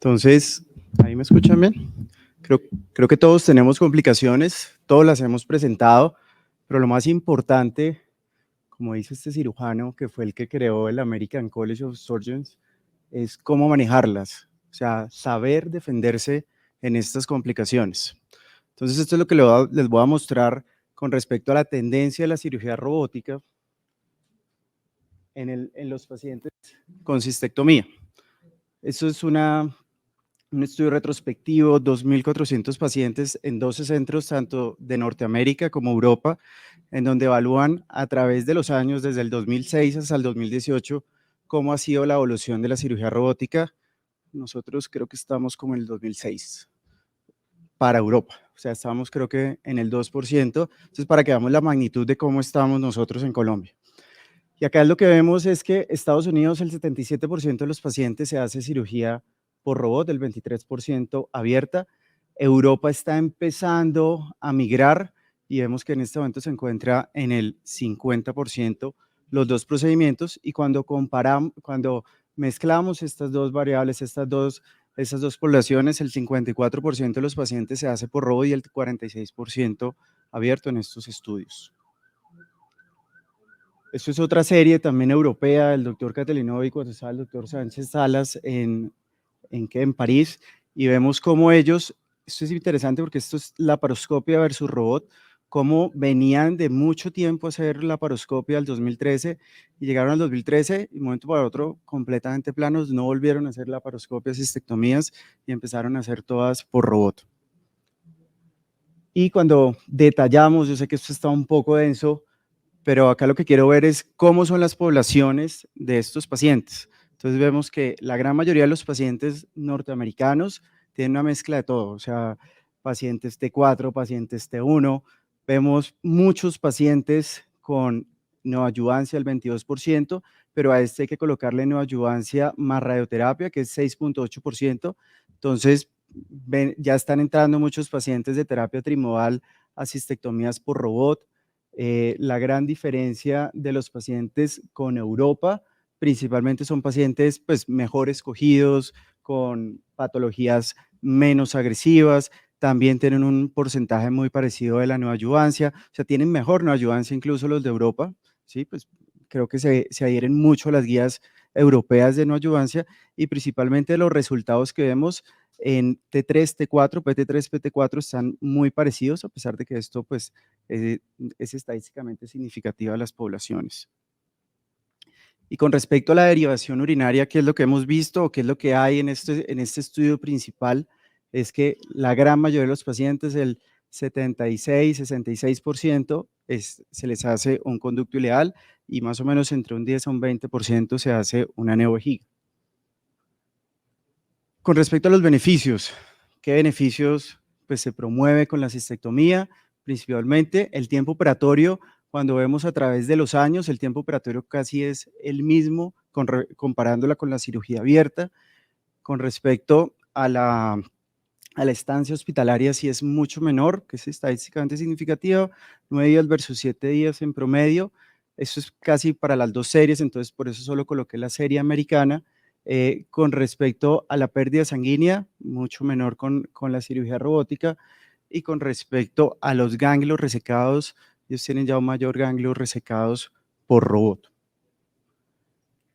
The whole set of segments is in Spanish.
Entonces, ¿ahí me escuchan bien? Creo que todos tenemos complicaciones, todos las hemos presentado, pero lo más importante, como dice este cirujano, que fue el que creó el American College of Surgeons, es cómo manejarlas, o sea, saber defenderse en estas complicaciones. Entonces, esto es lo que les voy a mostrar con respecto a la tendencia de la cirugía robótica en los pacientes con cistectomía. Esto es un estudio retrospectivo, 2.400 pacientes en 12 centros, tanto de Norteamérica como Europa, en donde evalúan a través de los años, desde el 2006 hasta el 2018, cómo ha sido la evolución de la cirugía robótica. Nosotros creo que estamos como en el 2006 para Europa, o sea, estamos creo que en el 2%, entonces para que veamos la magnitud de cómo estamos nosotros en Colombia. Y acá lo que vemos es que Estados Unidos, el 77% de los pacientes se hace cirugía por robot, el 23% abierta. Europa está empezando a migrar y vemos que en este momento se encuentra en el 50% los dos procedimientos, y cuando mezclamos estas dos variables, estas dos poblaciones, el 54% de los pacientes se hace por robot y el 46% abierto en estos estudios. Esto es otra serie también europea, el doctor Catalinovi, cuando estaba el doctor Sánchez Salas en París, y vemos cómo ellos, esto es interesante porque esto es laparoscopia versus robot, cómo venían de mucho tiempo a hacer laparoscopia al 2013 y llegaron al 2013 y de un momento para otro completamente planos, no volvieron a hacer laparoscopias, cistectomías y empezaron a hacer todas por robot. Y cuando detallamos, yo sé que esto está un poco denso, pero acá lo que quiero ver es cómo son las poblaciones de estos pacientes. Entonces vemos que la gran mayoría de los pacientes norteamericanos tienen una mezcla de todo, o sea, pacientes T4, pacientes T1, vemos muchos pacientes con neoadyuvancia, el 22%, pero a este hay que colocarle neoadyuvancia más radioterapia, que es 6.8%. Entonces, ya están entrando muchos pacientes de terapia trimodal a cistectomías por robot. La gran diferencia de los pacientes con Europa, principalmente son pacientes pues, mejor escogidos, con patologías menos agresivas, también tienen un porcentaje muy parecido de la neoadyuvancia, o sea, tienen mejor neoadyuvancia incluso los de Europa, ¿sí? Pues creo que se adhieren mucho a las guías europeas de neoadyuvancia, y principalmente los resultados que vemos en T3, T4, PT3, PT4 están muy parecidos, a pesar de que esto pues es estadísticamente significativa de las poblaciones. Y con respecto a la derivación urinaria, ¿qué es lo que hemos visto o qué es lo que hay en este estudio principal? Es que la gran mayoría de los pacientes, el 76, 66%, se les hace un conducto ileal, y más o menos entre un 10 a un 20% se hace una neovejiga. Con respecto a los beneficios, ¿qué beneficios pues, se promueve con la cistectomía? Principalmente el tiempo operatorio. Cuando vemos a través de los años, el tiempo operatorio casi es el mismo comparándola con la cirugía abierta. Con respecto a la estancia hospitalaria, sí es mucho menor, que es estadísticamente significativa, 9 días versus 7 días en promedio. Eso es casi para las dos series, entonces por eso solo coloqué la serie americana. Con respecto a la pérdida sanguínea, mucho menor con la cirugía robótica, y con respecto a los ganglios resecados, ellos tienen ya un mayor ganglios resecados por robot.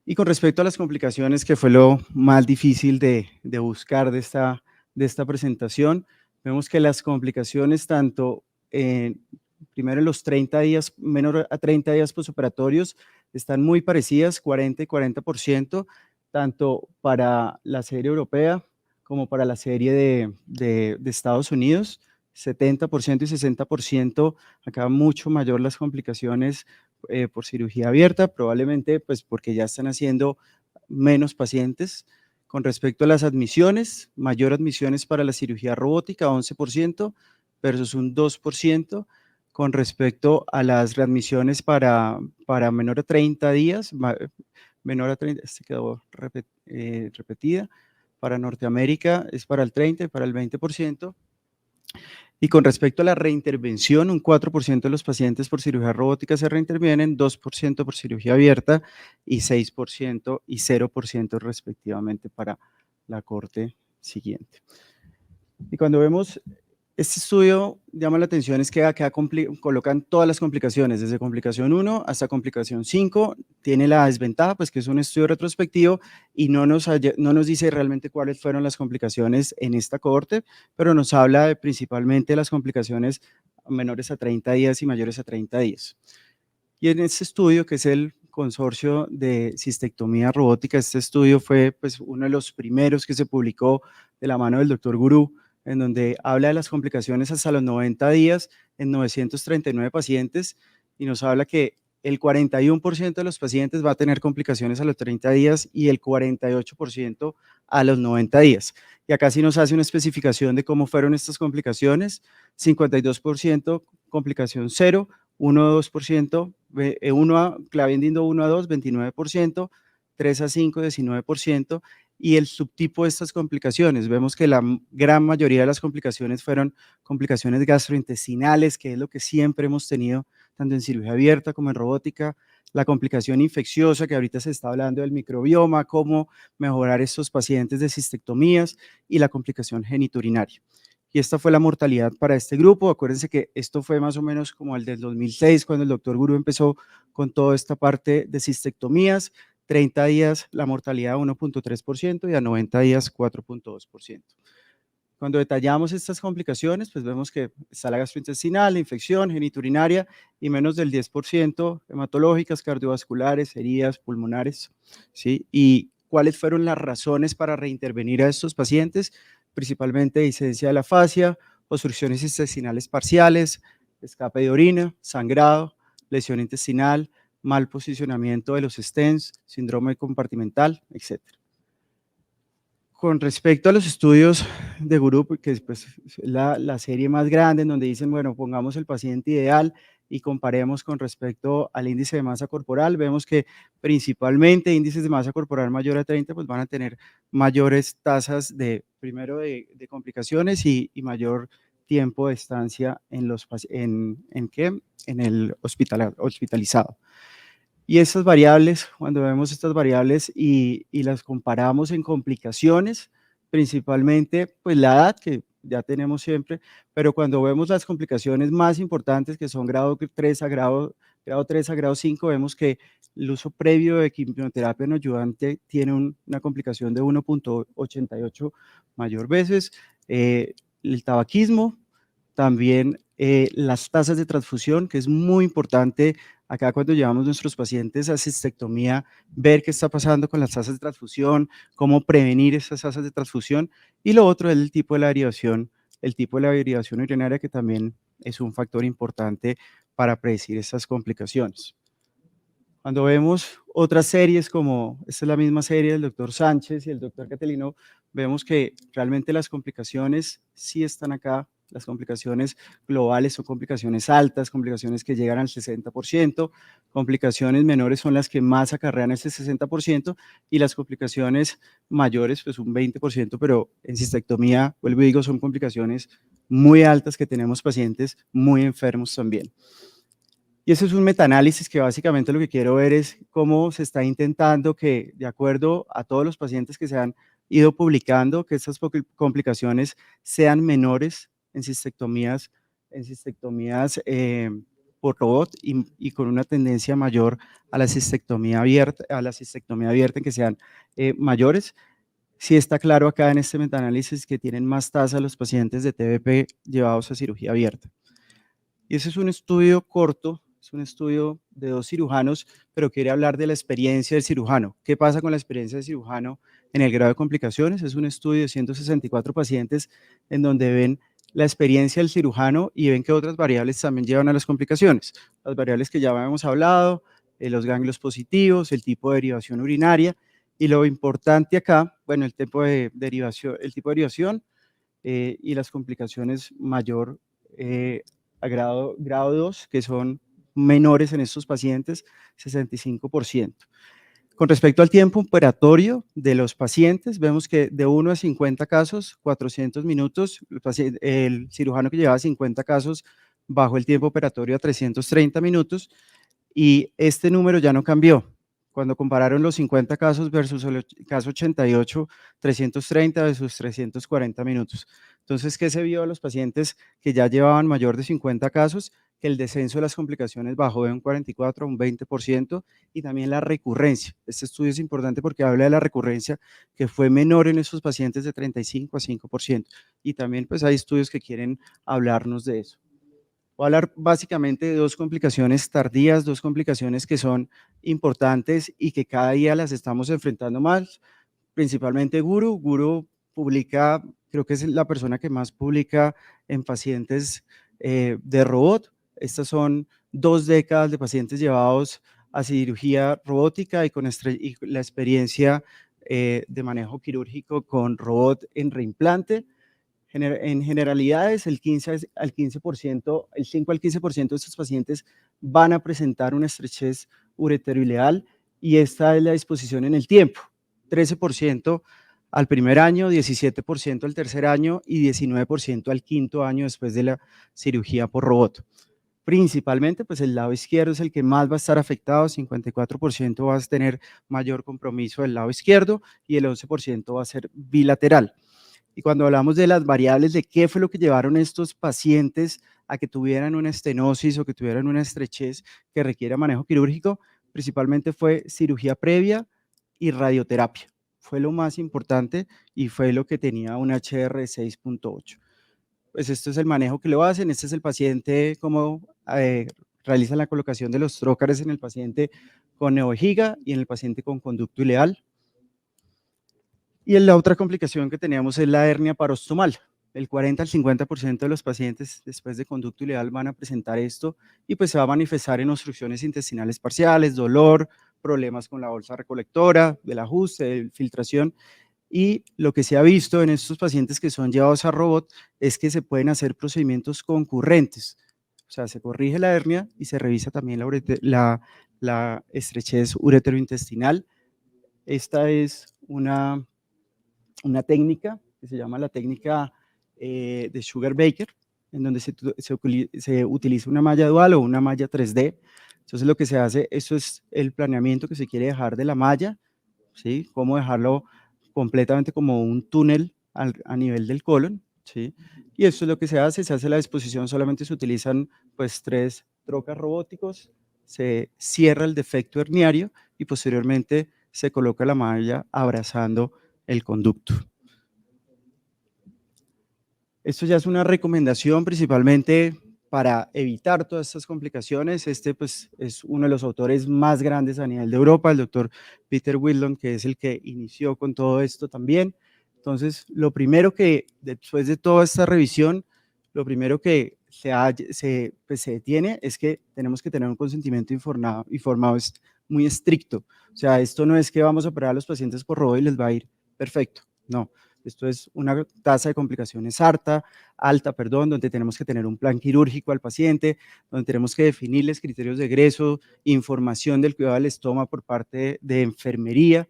Y con respecto a las complicaciones, que fue lo más difícil de buscar de esta presentación, vemos que las complicaciones tanto primero en los 30 días, menor a 30 días posoperatorios, están muy parecidas, 40 y 40%, tanto para la serie europea como para la serie de Estados Unidos, 70% y 60%, acá mucho mayor las complicaciones por cirugía abierta, probablemente pues porque ya están haciendo menos pacientes. Con respecto a las admisiones, mayor admisiones para la cirugía robótica, 11% versus un 2%. Con respecto a las readmisiones para menor a 30 días, menor a 30, este quedó repetida, para Norteamérica es para el 30 y para el 20%. Y con respecto a la reintervención, un 4% de los pacientes por cirugía robótica se reintervienen, 2% por cirugía abierta y 6% y 0% respectivamente para la corte siguiente. Y cuando vemos este estudio, llama la atención es que acá colocan todas las complicaciones, desde complicación 1 hasta complicación 5. Tiene la desventaja, pues que es un estudio retrospectivo y no nos dice realmente cuáles fueron las complicaciones en esta cohorte, pero nos habla de principalmente las complicaciones menores a 30 días y mayores a 30 días. Y en este estudio, que es el consorcio de cistectomía robótica, este estudio fue pues, uno de los primeros que se publicó de la mano del doctor Gurú, en donde habla de las complicaciones hasta los 90 días en 939 pacientes y nos habla que el 41% de los pacientes va a tener complicaciones a los 30 días y el 48% a los 90 días. Y acá sí nos hace una especificación de cómo fueron estas complicaciones: 52% complicación 0, 1-2%, 1 claviendo 1 a 2, 29%, 3 a 5, 19%, y el subtipo de estas complicaciones, vemos que la gran mayoría de las complicaciones fueron complicaciones gastrointestinales, que es lo que siempre hemos tenido, tanto en cirugía abierta como en robótica, la complicación infecciosa, que ahorita se está hablando del microbioma, cómo mejorar estos pacientes de cistectomías, y la complicación genitourinaria. Y esta fue la mortalidad para este grupo. Acuérdense que esto fue más o menos como el del 2006, cuando el doctor Gurú empezó con toda esta parte de cistectomías. 30 días la mortalidad 1.3% y a 90 días 4.2%. Cuando detallamos estas complicaciones, pues vemos que está la gastrointestinal, la infección, genitourinaria y menos del 10% hematológicas, cardiovasculares, heridas, pulmonares, ¿sí? ¿Y cuáles fueron las razones para reintervenir a estos pacientes? Principalmente discedencia de la fascia, obstrucciones intestinales parciales, escape de orina, sangrado, lesión intestinal, mal posicionamiento de los stents, síndrome compartimental, etc. Con respecto a los estudios de Gurú, que es pues, la serie más grande en donde dicen, bueno, pongamos el paciente ideal y comparemos con respecto al índice de masa corporal, vemos que principalmente índices de masa corporal mayor a 30 pues van a tener mayores tasas primero de complicaciones y mayor tiempo de estancia en el hospitalizado. Y estas variables, cuando vemos estas variables y las comparamos en complicaciones, principalmente pues la edad, que ya tenemos siempre, pero cuando vemos las complicaciones más importantes, que son grado 3 a grado 3 a grado 5, vemos que el uso previo de quimioterapia no ayudante tiene una complicación de 1.88 mayor veces. El tabaquismo, también las tasas de transfusión, que es muy importante acá cuando llevamos nuestros pacientes a cistectomía, ver qué está pasando con las tasas de transfusión, cómo prevenir esas tasas de transfusión. Y lo otro es el tipo de la derivación, urinaria, que también es un factor importante para predecir estas complicaciones. Cuando vemos otras series, como esta es la misma serie del doctor Sánchez y el doctor Catelino, vemos que realmente las complicaciones sí están acá. Las complicaciones globales son complicaciones altas, complicaciones que llegan al 60%, complicaciones menores son las que más acarrean ese 60%, y las complicaciones mayores pues un 20%, pero en cistectomía, vuelvo y digo, son complicaciones muy altas que tenemos pacientes muy enfermos también. Y eso es un metaanálisis que básicamente lo que quiero ver es cómo se está intentando que, de acuerdo a todos los pacientes que se han ido publicando, que estas complicaciones sean menores en cistectomías por robot y con una tendencia mayor a la cistectomía abierta, en que sean mayores. Sí está claro acá en este metaanálisis que tienen más tasa los pacientes de TBP llevados a cirugía abierta. Y ese es un estudio corto, es un estudio de 2 cirujanos, pero quiere hablar de la experiencia del cirujano. ¿Qué pasa con la experiencia del cirujano en el grado de complicaciones? Es un estudio de 164 pacientes en donde ven la experiencia del cirujano y ven que otras variables también llevan a las complicaciones. Las variables que ya habíamos hablado, los ganglios positivos, el tipo de derivación urinaria, y lo importante acá, bueno, el tipo de derivación y las complicaciones mayor a grado 2, que son menores en estos pacientes, 65%. Con respecto al tiempo operatorio de los pacientes, vemos que de 1 a 50 casos, 400 minutos, el cirujano que llevaba 50 casos bajó el tiempo operatorio a 330 minutos, y este número ya no cambió. cuando compararon los 50 casos versus el caso 88, 330 versus 340 minutos. Entonces, ¿qué se vio a los pacientes que ya llevaban mayor de 50 casos? Que el descenso de las complicaciones bajó de un 44 a un 20% y también la recurrencia. Este estudio es importante porque habla de la recurrencia que fue menor en esos pacientes de 35 a 5%. Y también pues hay estudios que quieren hablarnos de eso. Voy a hablar básicamente de dos complicaciones tardías, dos complicaciones que son importantes y que cada día las estamos enfrentando más, principalmente Guru. Guru publica, creo que es la persona que más publica en pacientes de robot. Estas son 2 décadas de pacientes llevados a cirugía robótica y con y la experiencia de manejo quirúrgico con robot en reimplante. En generalidades, el 15 al 15%, el 5 al 15% de estos pacientes van a presentar una estrechez ureteroileal y esta es la disposición en el tiempo. 13% al primer año, 17% al tercer año y 19% al quinto año después de la cirugía por robot. Principalmente, pues el lado izquierdo es el que más va a estar afectado, 54% va a tener mayor compromiso del lado izquierdo y el 11% va a ser bilateral. Y cuando hablamos de las variables de qué fue lo que llevaron estos pacientes a que tuvieran una estenosis o que tuvieran una estrechez que requiera manejo quirúrgico, principalmente fue cirugía previa y radioterapia. Fue lo más importante y fue lo que tenía un HR 6.8. Pues esto es el manejo que lo hacen. Este es el paciente, cómo realizan la colocación de los trócares en el paciente con neovejiga y en el paciente con conducto ileal. Y la otra complicación que teníamos es la hernia parostomal. El 40 al 50% de los pacientes después de conducto ileal van a presentar esto y pues se va a manifestar en obstrucciones intestinales parciales, dolor, problemas con la bolsa recolectora, del ajuste, de filtración. Y lo que se ha visto en estos pacientes que son llevados a robot es que se pueden hacer procedimientos concurrentes. O sea, se corrige la hernia y se revisa también la estrechez ureterointestinal. Esta es una técnica que se llama la técnica de Sugar Baker, en donde se utiliza una malla dual o una malla 3D. Entonces lo que se hace, eso es el planeamiento que se quiere dejar de la malla, ¿sí? Cómo dejarlo completamente como un túnel a nivel del colon, ¿sí? Y eso es lo que se hace la disposición, solamente se utilizan pues 3 trocas robóticos, se cierra el defecto herniario y posteriormente se coloca la malla abrazando el conducto. Esto ya es una recomendación principalmente para evitar todas estas complicaciones. Este pues, es uno de los autores más grandes a nivel de Europa, el doctor Peter Whitlock, que es el que inició con todo esto también. Entonces, lo primero que, después de toda esta revisión, lo primero que se detiene es que tenemos que tener un consentimiento informado es muy estricto. O sea, esto no es que vamos a operar a los pacientes por robot y les va a ir perfecto, no. Esto es una tasa de complicaciones alta, donde tenemos que tener un plan quirúrgico al paciente, donde tenemos que definirles criterios de egreso, información del cuidado del estómago por parte de enfermería.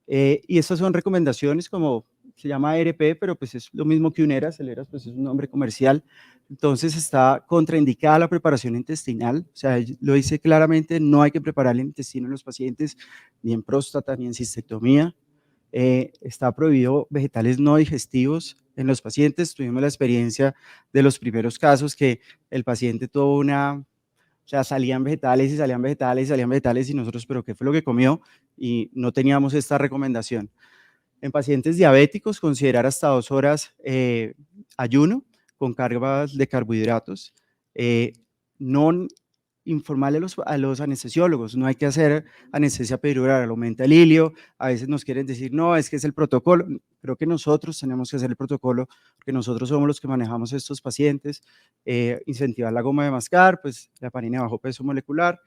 Y estas son recomendaciones como se llama ERP, pero pues es lo mismo que un ERAS, el ERAS pues es un nombre comercial. Entonces está contraindicada la preparación intestinal, o sea, lo dice claramente, no hay que preparar el intestino en los pacientes, ni en próstata, ni en cistectomía. Está prohibido vegetales no digestivos en los pacientes. Tuvimos la experiencia de los primeros casos que el paciente tuvo o sea, salían vegetales y salían vegetales y salían vegetales y nosotros, pero ¿qué fue lo que comió? Y no teníamos esta recomendación. En pacientes diabéticos, considerar hasta 2 horas ayuno con cargas de carbohidratos. No informarle a los anestesiólogos, no hay que hacer anestesia peridural, aumenta el hilio, a veces nos quieren decir, no, es que es el protocolo. Creo que nosotros tenemos que hacer el protocolo, porque nosotros somos los que manejamos estos pacientes, incentivar la goma de mascar, pues la heparina de bajo peso molecular,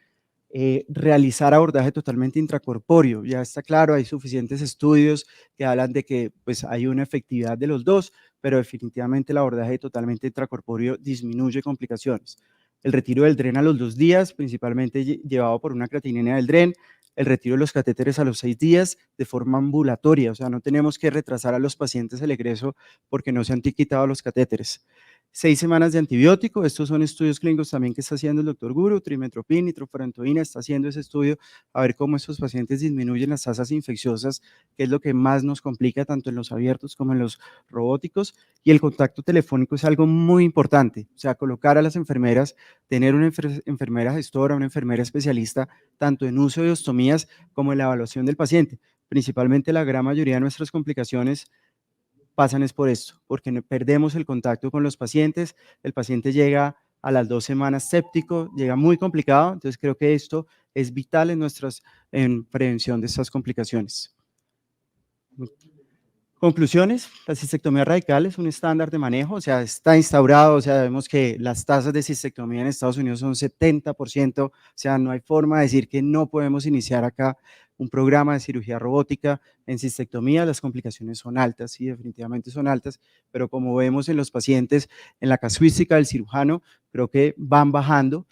realizar abordaje totalmente intracorpóreo. Ya está claro, hay suficientes estudios que hablan de que pues, hay una efectividad de los dos, pero definitivamente el abordaje totalmente intracorpóreo disminuye complicaciones. El retiro del DREN a los 2 días, principalmente llevado por una creatinina del DREN, el retiro de los catéteres a los 6 días de forma ambulatoria, o sea, no tenemos que retrasar a los pacientes el egreso porque no se han quitado los catéteres. 6 semanas de antibiótico. Estos son estudios clínicos también que está haciendo el doctor Guru, trimestoprim, nitrofurantoína, está haciendo ese estudio a ver cómo estos pacientes disminuyen las tasas infecciosas, que es lo que más nos complica tanto en los abiertos como en los robóticos. Y el contacto telefónico es algo muy importante, o sea, colocar a las enfermeras, tener una enfermera gestora, una enfermera especialista, tanto en uso de ostomías como en la evaluación del paciente. Principalmente la gran mayoría de nuestras complicaciones pasan es por esto, porque perdemos el contacto con los pacientes, el paciente llega a las 2 semanas séptico, llega muy complicado, entonces creo que esto es vital en prevención de estas complicaciones. Conclusiones, la cistectomía radical es un estándar de manejo, o sea, está instaurado, o sea, vemos que las tasas de cistectomía en Estados Unidos son 70%, o sea, no hay forma de decir que no podemos iniciar acá un programa de cirugía robótica en cistectomía, las complicaciones son altas, sí, definitivamente son altas, pero como vemos en los pacientes, en la casuística del cirujano, creo que van bajando,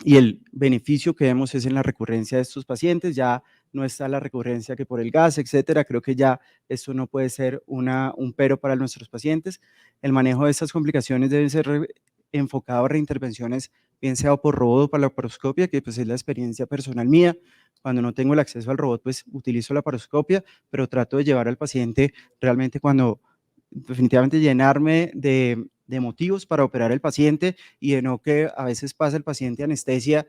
y el beneficio que vemos es en la recurrencia de estos pacientes, ya no está la recurrencia que por el gas, etcétera. Creo que ya esto no puede ser un pero para nuestros pacientes. El manejo de estas complicaciones debe ser enfocado a reintervenciones, bien sea por robot o para la laparoscopia, que pues es la experiencia personal mía. Cuando no tengo el acceso al robot, pues utilizo la laparoscopia, pero trato de llevar al paciente realmente cuando definitivamente llenarme de motivos para operar el paciente y de no que a veces pasa el paciente anestesia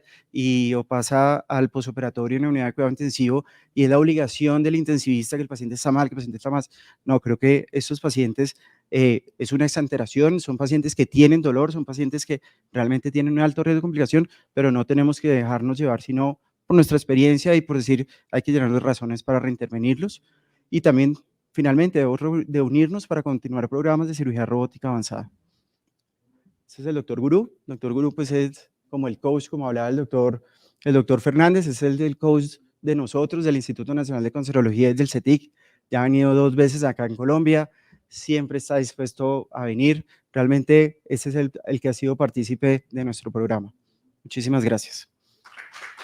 o pasa al posoperatorio en la unidad de cuidado intensivo y es la obligación del intensivista que el paciente está mal, que el paciente está más. No, creo que estos pacientes es una exageración, son pacientes que tienen dolor, son pacientes que realmente tienen un alto riesgo de complicación, pero no tenemos que dejarnos llevar, sino por nuestra experiencia y por decir, hay que llenar de razones para reintervenirlos. Y también, finalmente, de unirnos para continuar programas de cirugía robótica avanzada. Ese es el doctor Gurú. El doctor Gurú pues es como el coach, como hablaba el doctor Fernández, es el del coach de nosotros, del Instituto Nacional de Cancerología y del CETIC. Ya ha venido 2 veces acá en Colombia, siempre está dispuesto a venir. Realmente ese es el que ha sido partícipe de nuestro programa. Muchísimas gracias.